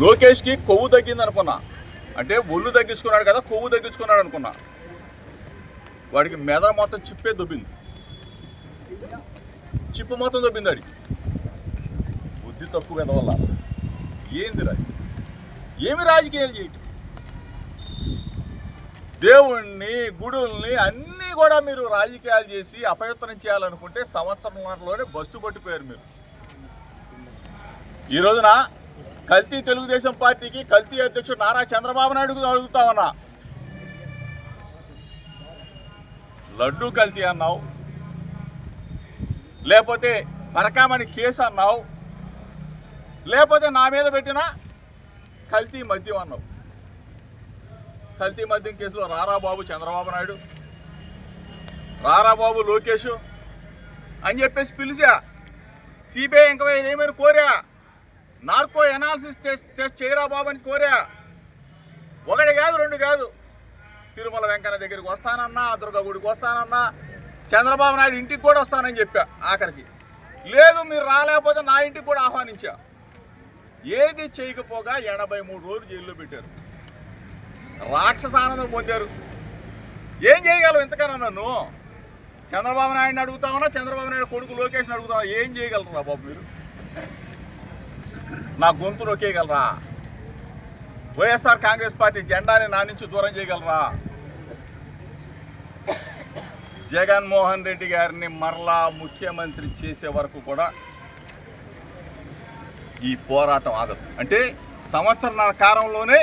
లోకేష్కి కొవ్వు తగ్గింది అనుకున్నా, అంటే ఒళ్ళు తగ్గించుకున్నాడు కదా, కొవ్వు తగ్గించుకున్నాడు అనుకున్నా. వాడికి మెదడు మొత్తం చిప్పే దొబ్బింది, చిప్పు మొత్తం దొబ్బింది వాడికి. బుద్ధి తక్కువ కదా వల్ల ఏంది ఏమి రాజకీయాలు చేయటం? దేవుణ్ణి, గుడుల్ని అన్నీ కూడా మీరు రాజకీయాలు చేసి అపవిత్రం చేయాలనుకుంటే సంవత్సరంలోనే బస్సు కొట్టిపోయారు మీరు. ఈ రోజున కల్తీ తెలుగుదేశం పార్టీకి కల్తీ అధ్యక్షుడు నారా చంద్రబాబు నాయుడు అడుగుతామన్నా, లడ్డూ కల్తీ అన్నావు, లేకపోతే పరకామణి కేసు అన్నావు, లేకపోతే నా మీద పెట్టిన కల్తీ మద్యం అన్నావు. కల్తీ మద్యం కేసులో రారాబాబు చంద్రబాబు నాయుడు, రారాబాబు లోకేష్ అని చెప్పేసి పిలిచా. సిబిఐ ఎంక్వైరీ ఏమైనా కోరా, నార్కో ఎనాలిసిస్ టెస్ట్ చేయరా బాబు అని కోరా. ఒకటి కాదు, రెండు కాదు. తిరుమల వెంకన్న దగ్గరికి వస్తానన్నా, దుర్గా గుడికి వస్తానన్నా, చంద్రబాబు నాయుడు ఇంటికి కూడా వస్తానని చెప్పా. ఆఖరికి లేదు, మీరు రాలేకపోతే నా ఇంటికి కూడా ఆహ్వానించా. ఏది చేయకపోగా 83 రోజులు జైల్లో పెట్టారు, రాక్షసానందం పొందారు. ఏం చేయగలవు ఇంతకన్నా? నన్ను చంద్రబాబు నాయుడిని అడుగుతామన్నా, చంద్రబాబు నాయుడు కొడుకు లోకేష్ని అడుగుతామన్నా, ఏం చేయగలరా బాబు మీరు? నా గొంతు నొక్కేయగలరా? వైఎస్ఆర్ కాంగ్రెస్ పార్టీ జెండాని నా నుంచి దూరం చేయగలరా? జగన్మోహన్ రెడ్డి గారిని మరలా ముఖ్యమంత్రి చేసే వరకు కూడా ఈ పోరాటం ఆగదు. అంటే సంవత్సరాల కాలంలోనే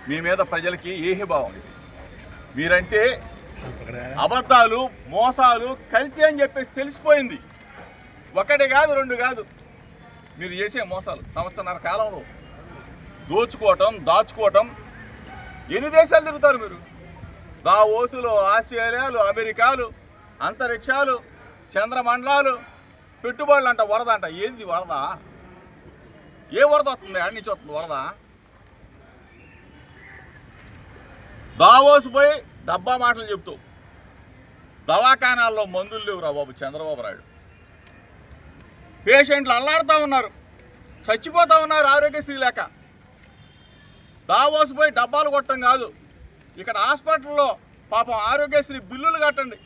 మీ మీద ప్రజలకి ఏహిభావం, మీరంటే అబద్ధాలు, మోసాలు, కల్తీ అని చెప్పేసి తెలిసిపోయింది. ఒకటి కాదు, రెండు కాదు. మీరు చేసే మోసాలు సంవత్సరాల కాలంలో దోచుకోవటం, దాచుకోవటం. ఎన్ని దేశాలు తిరుగుతారు మీరు? దావోసులు, ఆస్ట్రేలియాలు, అమెరికాలు, అంతరిక్షాలు, చంద్రమండలాలు, పెట్టుబడులు అంట, వరద అంట. ఏంది వరద? ఏ వరద వస్తుంది? అడి నుంచి వస్తుంది వరద? దావోసు పోయి డబ్బా మాటలు చెప్తూ దవాఖానాల్లో మందులు లేవురా బాబు చంద్రబాబు నాయుడు. పేషెంట్లు అల్లాడుతూ ఉన్నారు, చచ్చిపోతూ ఉన్నారు ఆరోగ్యశ్రీ లేక. దావోసు పోయి డబ్బాలు కొట్టడం కాదు, ఇక్కడ హాస్పిటల్లో పాపం ఆరోగ్యశ్రీ బిల్లులు కట్టండి.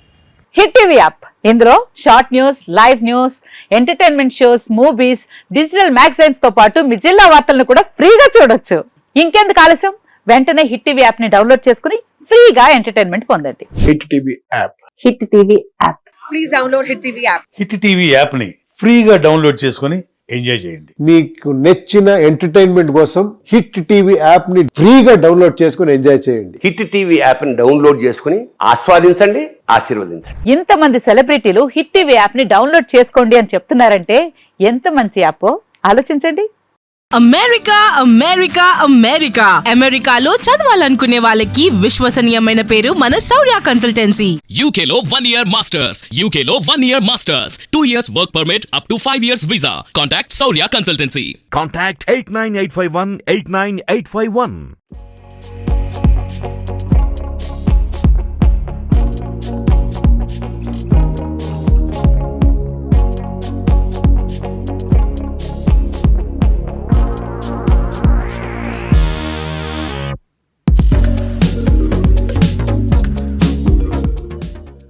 హిట్ టీవీ యాప్, ఇందులో short news, live news, entertainment shows, movies, digital magazines తో పాటు మీ జిల్లా వార్తలను కూడా ఫ్రీగా చూడొచ్చు. ఇంకెందుకు ఆలస్యం? వెంటనే హిట్ టీవీ యాప్ ని డౌన్లోడ్ చేసుకుని ఫ్రీగా ఎంటర్టైన్మెంట్ పొందండి. Hit TV app, hit TV app, please download hit TV app. Hit TV app ని ఫ్రీగా డౌన్లోడ్ చేసుకుని ఎంజాయ్ చేయండి. మీకు నచ్చిన ఎంటర్టైన్మెంట్ కోసం హిట్ టీవీ యాప్ ని ఫ్రీగా డౌన్లోడ్ చేసుకుని ఎంజాయ్ చేయండి. హిట్ టీవీ యాప్ ని డౌన్లోడ్ చేసుకుని ఆస్వాదించండి, ఆశీర్వదించండి. ఇంతమంది సెలబ్రిటీలు హిట్ టీవీ యాప్ ని డౌన్లోడ్ చేసుకోండి అని చెప్తున్నారంటే ఎంత మంచి యాప్ ఆలోచించండి. అమెరికా అమెరికా అమెరికా అమెరికాలో చదవాలనుకునే వాళ్ళకి విశ్వసనీయమైన పేరు మన శౌర్య కన్సల్టెన్సీ. UK లో 1 year masters, UK లో 1 year masters, 2 years work permit up to 5 years visa. Contact Saurya Consultancy. Contact 89851 89851.